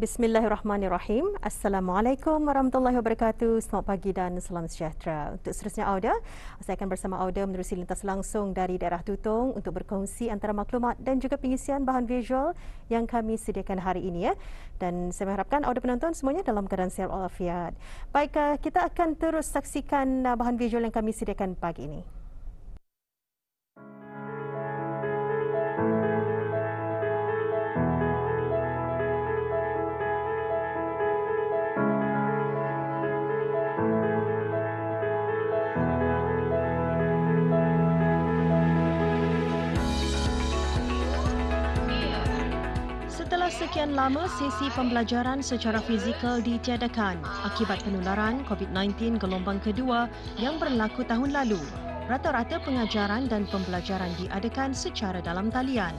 Bismillahirrahmanirrahim. Assalamualaikum warahmatullahi wabarakatuh. Selamat pagi dan salam sejahtera. Untuk seterusnya Auda, saya akan bersama Auda menerusi lintas langsung dari daerah Tutong untuk berkongsi antara maklumat dan juga pengisian bahan visual yang kami sediakan hari ini ya. Dan saya mengharapkan Auda penonton semuanya dalam keadaan sihat walafiat. Baik, kita akan terus saksikan bahan visual yang kami sediakan pagi ini. Setelah sekian lama sesi pembelajaran secara fizikal ditiadakan akibat penularan COVID-19 gelombang kedua yang berlaku tahun lalu, rata-rata pengajaran dan pembelajaran diadakan secara dalam talian.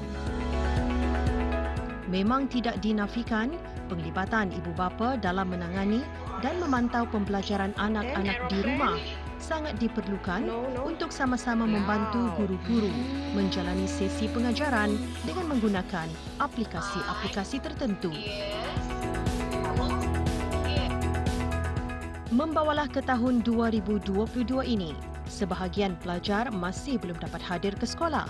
Memang tidak dinafikan penglibatan ibu bapa dalam menangani dan memantau pembelajaran anak-anak di rumah sangat diperlukan untuk sama-sama membantu guru-guru menjalani sesi pengajaran dengan menggunakan aplikasi-aplikasi tertentu. Membawalah ke tahun 2022 ini, sebahagian pelajar masih belum dapat hadir ke sekolah.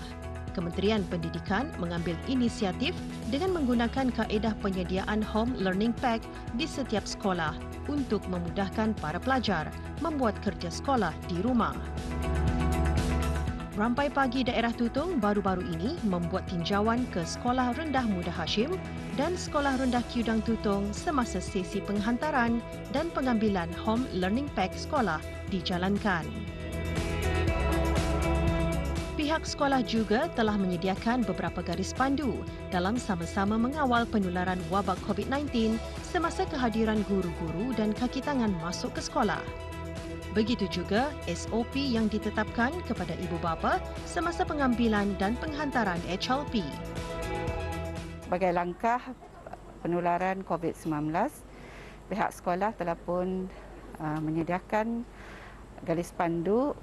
Kementerian Pendidikan mengambil inisiatif dengan menggunakan kaedah penyediaan Home Learning Pack di setiap sekolah untuk memudahkan para pelajar membuat kerja sekolah di rumah. Rampai Pagi Daerah Tutong baru-baru ini membuat tinjauan ke Sekolah Rendah Muda Hashim dan Sekolah Rendah Kiudang Tutong semasa sesi penghantaran dan pengambilan Home Learning Pack sekolah dijalankan. Pihak sekolah juga telah menyediakan beberapa garis pandu dalam sama-sama mengawal penularan wabak COVID-19 semasa kehadiran guru-guru dan kaki tangan masuk ke sekolah. Begitu juga SOP yang ditetapkan kepada ibu bapa semasa pengambilan dan penghantaran HLP. Sebagai langkah penularan COVID-19, pihak sekolah telah pun menyediakan garis pandu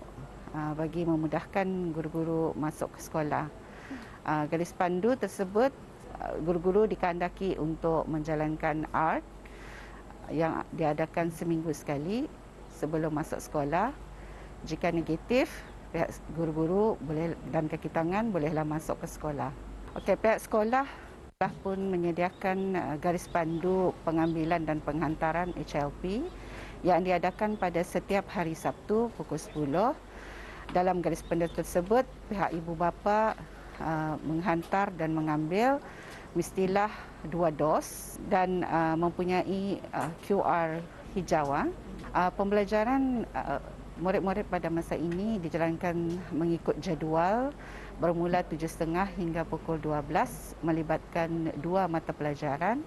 bagi memudahkan guru-guru masuk ke sekolah. Garis pandu tersebut guru-guru dikehendaki untuk menjalankan art yang diadakan seminggu sekali sebelum masuk sekolah. Jika negatif, pihak guru-guru boleh dan kaki tangan bolehlah masuk ke sekolah. Okey, pihak sekolah telah pun menyediakan garis pandu pengambilan dan penghantaran HLP yang diadakan pada setiap hari Sabtu pukul 10. Dalam garis pandu tersebut, pihak ibu bapa menghantar dan mengambil mestilah 2 dos dan mempunyai QR hijau. Pembelajaran murid-murid pada masa ini dijalankan mengikut jadual bermula 7.30 hingga pukul 12 melibatkan 2 mata pelajaran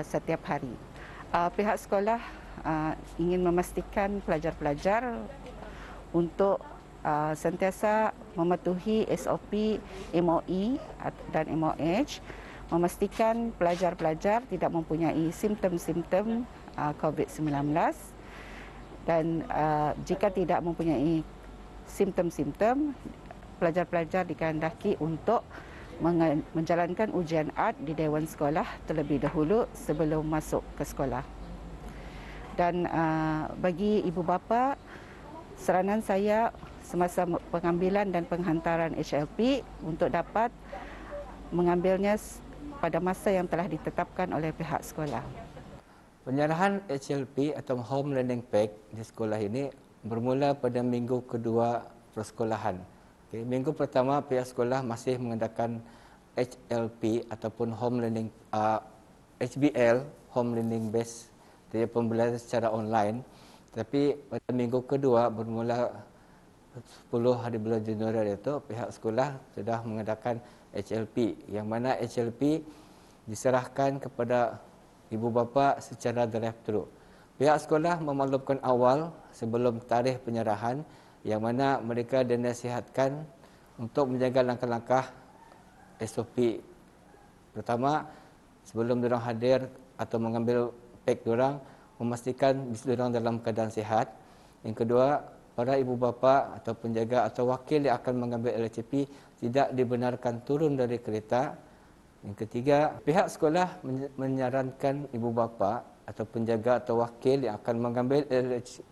setiap hari. Pihak sekolah ingin memastikan pelajar-pelajar untuk sentiasa mematuhi SOP MOE dan MOH, memastikan pelajar-pelajar tidak mempunyai simptom-simptom COVID-19 dan jika tidak mempunyai simptom-simptom, pelajar-pelajar dikehendaki untuk menjalankan ujian art di Dewan Sekolah terlebih dahulu sebelum masuk ke sekolah. Dan bagi ibu bapa, saranan saya semasa pengambilan dan penghantaran HLP untuk dapat mengambilnya pada masa yang telah ditetapkan oleh pihak sekolah. Penyerahan HLP atau Home Learning Pack di sekolah ini bermula pada minggu kedua persekolahan. Okay. Minggu pertama pihak sekolah masih mengadakan HLP ataupun Home Learning HBL, Home Learning Base, jadi pembelajaran secara online. Tapi pada minggu kedua bermula 10 hari bulan Januari itu pihak sekolah sudah mengadakan HLP yang mana HLP diserahkan kepada ibu bapa secara drive-thru. Pihak sekolah memaklumkan awal sebelum tarikh penyerahan yang mana mereka dinasihatkan untuk menjaga langkah-langkah SOP. Pertama, sebelum diorang hadir atau mengambil pack diorang, memastikan diorang dalam keadaan sihat. Yang kedua, para ibu bapa atau penjaga atau wakil yang akan mengambil LHCP tidak dibenarkan turun dari kereta Yang ketiga, pihak sekolah menyarankan ibu bapa atau penjaga atau wakil yang akan mengambil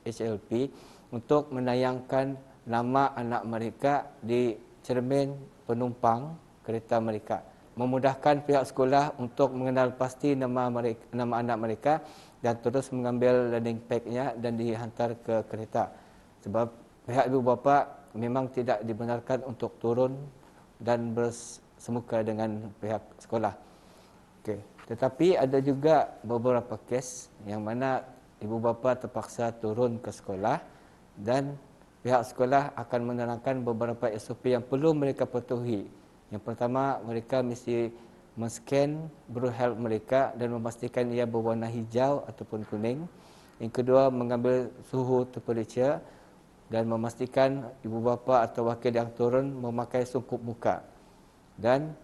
HLP untuk menayangkan nama anak mereka di cermin penumpang kereta mereka. Memudahkan pihak sekolah untuk mengenal pasti nama anak mereka dan terus mengambil learning pack-nya dan dihantar ke kereta. Sebab pihak ibu bapa memang tidak dibenarkan untuk turun dan bersemuka dengan pihak sekolah. Okey. Tetapi ada juga beberapa kes yang mana ibu bapa terpaksa turun ke sekolah dan pihak sekolah akan menerangkan beberapa SOP yang perlu mereka patuhi. Yang pertama, mereka mesti men-scan bro health mereka dan memastikan ia berwarna hijau ataupun kuning. Yang kedua, mengambil suhu temperature dan memastikan ibu bapa atau wakil yang turun memakai sungkup muka dan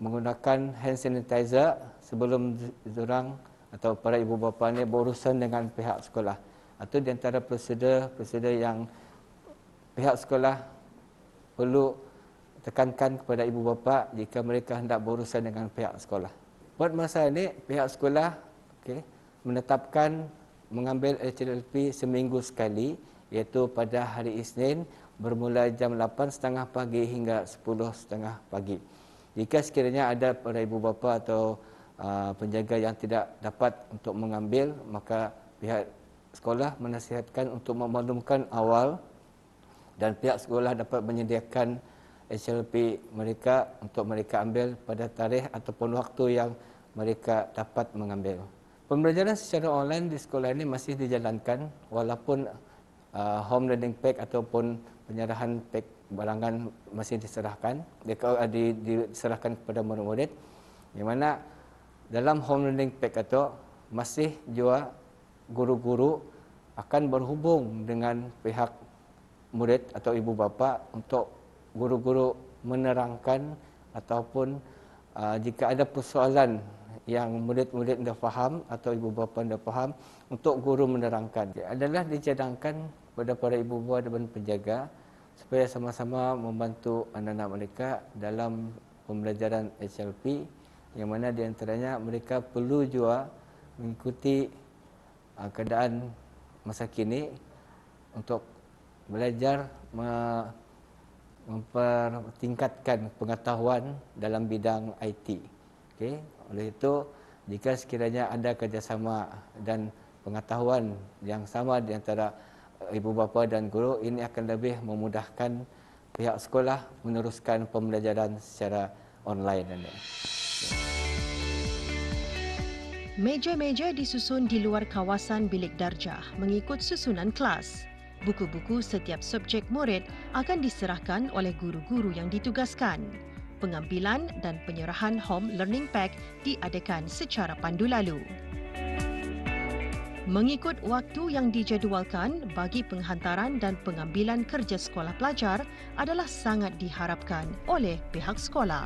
menggunakan hand sanitizer sebelum diorang atau para ibu bapa ini berurusan dengan pihak sekolah. Itu di antara prosedur yang pihak sekolah perlu tekankan kepada ibu bapa jika mereka hendak berurusan dengan pihak sekolah. Buat masa ini, pihak sekolah menetapkan mengambil HLP seminggu sekali, iaitu pada hari Isnin bermula jam 8.30 pagi hingga 10.30 pagi. Jika sekiranya ada para ibu bapa atau penjaga yang tidak dapat untuk mengambil, maka pihak sekolah menasihatkan untuk memaklumkan awal dan pihak sekolah dapat menyediakan HLP mereka untuk mereka ambil pada tarikh ataupun waktu yang mereka dapat mengambil. Pembelajaran secara online di sekolah ini masih dijalankan walaupun home learning pack ataupun penyerahan pack barangan masih diserahkan diserahkan kepada murid-murid, di mana dalam home learning pack itu masih juga guru-guru akan berhubung dengan pihak murid atau ibu bapa untuk guru-guru menerangkan ataupun jika ada persoalan yang murid-murid dah faham atau ibu bapa dah faham, untuk guru menerangkan. Adalah dicadangkan kepada para ibu bapa dan penjaga supaya sama-sama membantu anak-anak mereka dalam pembelajaran HLP, yang mana di antaranya mereka perlu juga mengikuti keadaan masa kini untuk belajar mempertingkatkan pengetahuan dalam bidang IT. Okey, oleh itu jika sekiranya ada kerjasama dan pengetahuan yang sama di antara ibu bapa dan guru, ini akan lebih memudahkan pihak sekolah meneruskan pembelajaran secara online. Meja-meja disusun di luar kawasan bilik darjah mengikut susunan kelas. Buku-buku setiap subjek murid akan diserahkan oleh guru-guru yang ditugaskan. Pengambilan dan penyerahan home learning pack diadakan secara pandu lalu. Mengikut waktu yang dijadualkan bagi penghantaran dan pengambilan kerja sekolah pelajar adalah sangat diharapkan oleh pihak sekolah.